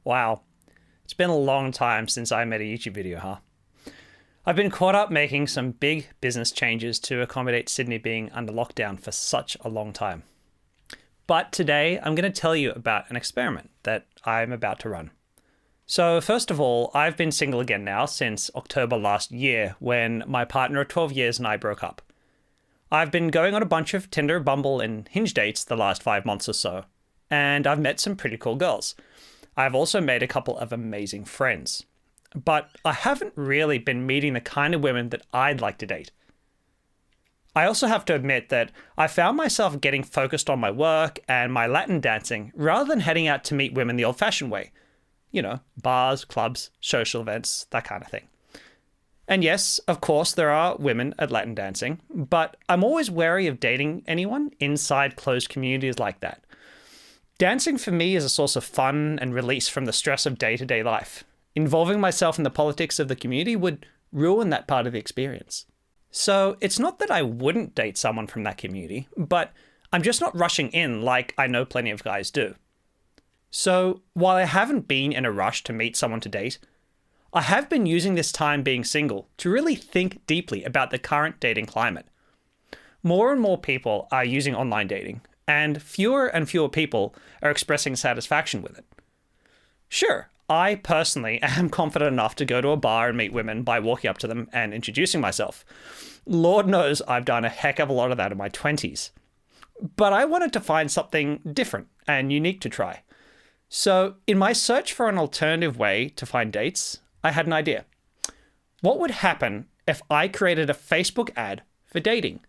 Wow, it's been a long time since I made a YouTube video, huh? I've been caught up making some big business changes to accommodate Sydney being under lockdown for such a long time. But today I'm going to tell you about an experiment that I'm about to run. So first of all, I've been single again now since October last year when my partner of 12 years and I broke up. I've been going on a bunch of Tinder, Bumble, and Hinge dates the last 5 months or so, and I've met some pretty cool girls. I've also made a couple of amazing friends. But I haven't really been meeting the kind of women that I'd like to date. I also have to admit that I found myself getting focused on my work and my Latin dancing rather than heading out to meet women the old-fashioned way. You know, bars, clubs, social events, that kind of thing. And yes, of course, there are women at Latin dancing, but I'm always wary of dating anyone inside closed communities like that. Dancing for me is a source of fun and release from the stress of day-to-day life. Involving myself in the politics of the community would ruin that part of the experience. So it's not that I wouldn't date someone from that community, but I'm just not rushing in like I know plenty of guys do. So while I haven't been in a rush to meet someone to date, I have been using this time being single to really think deeply about the current dating climate. More and more people are using online dating, and fewer people are expressing satisfaction with it. Sure, I personally am confident enough to go to a bar and meet women by walking up to them and introducing myself. Lord knows I've done a heck of a lot of that in my 20s. But I wanted to find something different and unique to try. So in my search for an alternative way to find dates, I had an idea. What would happen if I created a Facebook ad for dating?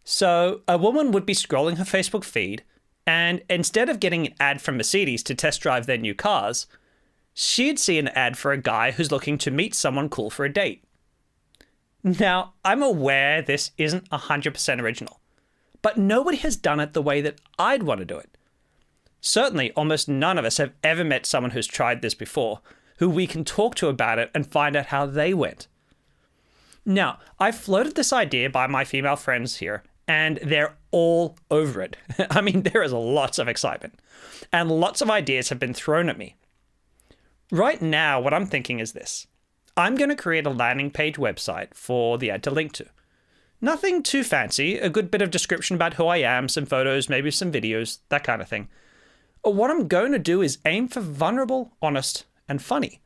So a woman would be scrolling her Facebook feed, and instead of getting an ad from Mercedes to test drive their new cars, she'd see an ad for a guy who's looking to meet someone cool for a date. Now, I'm aware this isn't 100% original, but nobody has done it the way that I'd want to do it. Certainly, almost none of us have ever met someone who's tried this before, who we can talk to about it and find out how they went. Now, I've floated this idea by my female friends here, and they're all over it. I mean, there is lots of excitement, and lots of ideas have been thrown at me. Right now, what I'm thinking is this. I'm going to create a landing page website for the ad to link to. Nothing too fancy, a good bit of description about who I am, some photos, maybe some videos, that kind of thing. What I'm going to do is aim for vulnerable, honest, and funny.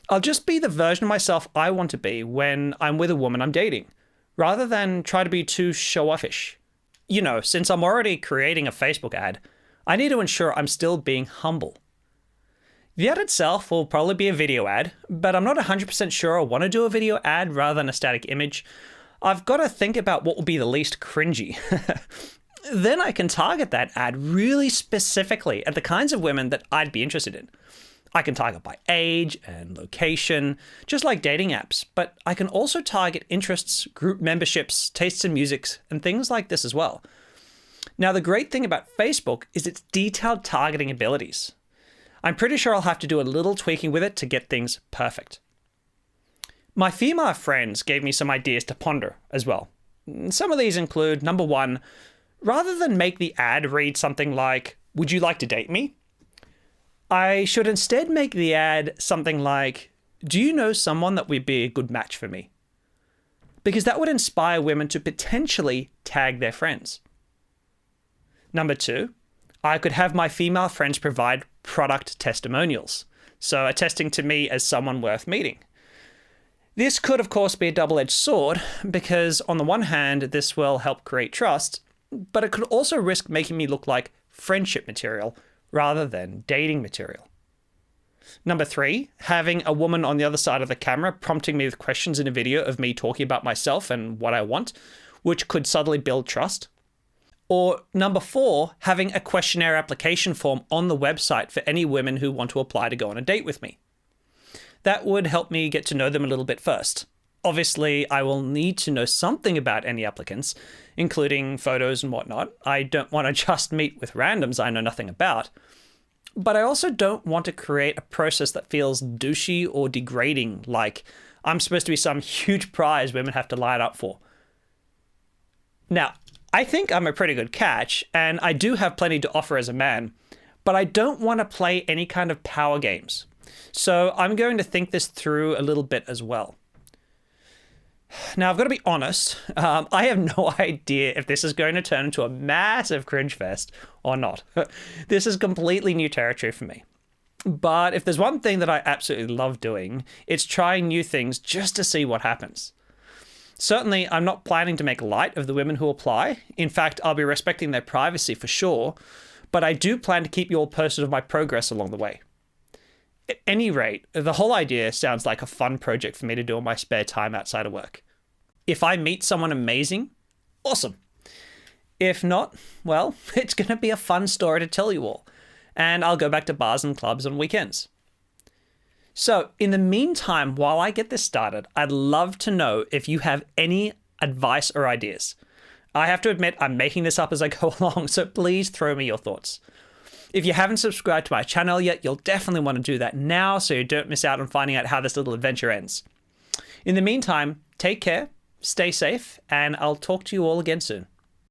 I'll just be the version of myself I want to be when I'm with a woman I'm dating, rather than try to be too show-offish. You know, since I'm already creating a Facebook ad, I need to ensure I'm still being humble. The ad itself will probably be a video ad, but I'm not 100% sure I want to do a video ad rather than a static image. I've got to think about what will be the least cringy. Then I can target that ad really specifically at the kinds of women that I'd be interested in. I can target by age and location, just like dating apps, but I can also target interests, group memberships, tastes in music, and things like this as well. Now, the great thing about Facebook is its detailed targeting abilities. I'm pretty sure I'll have to do a little tweaking with it to get things perfect. My female friends gave me some ideas to ponder as well. Some of these include, number one, rather than make the ad read something like, "Would you like to date me?" I should instead make the ad something like, "Do you know someone that would be a good match for me?" Because that would inspire women to potentially tag their friends. Number two, I could have my female friends provide product testimonials, so attesting to me as someone worth meeting. This could, of course, be a double-edged sword, because on the one hand, this will help create trust, but it could also risk making me look like friendship material rather than dating material. Number three, having a woman on the other side of the camera prompting me with questions in a video of me talking about myself and what I want, which could subtly build trust. Or number four, having a questionnaire application form on the website for any women who want to apply to go on a date with me. That would help me get to know them a little bit first. Obviously, I will need to know something about any applicants, including photos and whatnot. I don't want to just meet with randoms I know nothing about. But I also don't want to create a process that feels douchey or degrading, like I'm supposed to be some huge prize women have to line up for. Now, I think I'm a pretty good catch, and I do have plenty to offer as a man, but I don't want to play any kind of power games. So I'm going to think this through a little bit as well. Now, I've got to be honest, I have no idea if this is going to turn into a massive cringe fest or not. This is completely new territory for me. But if there's one thing that I absolutely love doing, it's trying new things just to see what happens. Certainly, I'm not planning to make light of the women who apply. In fact, I'll be respecting their privacy for sure, but I do plan to keep you all posted of my progress along the way. At any rate, the whole idea sounds like a fun project for me to do in my spare time outside of work. If I meet someone amazing, awesome. If not, well, it's going to be a fun story to tell you all, and I'll go back to bars and clubs on weekends. So, in the meantime, while I get this started, I'd love to know if you have any advice or ideas. I have to admit, I'm making this up as I go along, so please throw me your thoughts. If you haven't subscribed to my channel yet, you'll definitely want to do that now so you don't miss out on finding out how this little adventure ends. In the meantime, take care, stay safe, and I'll talk to you all again soon.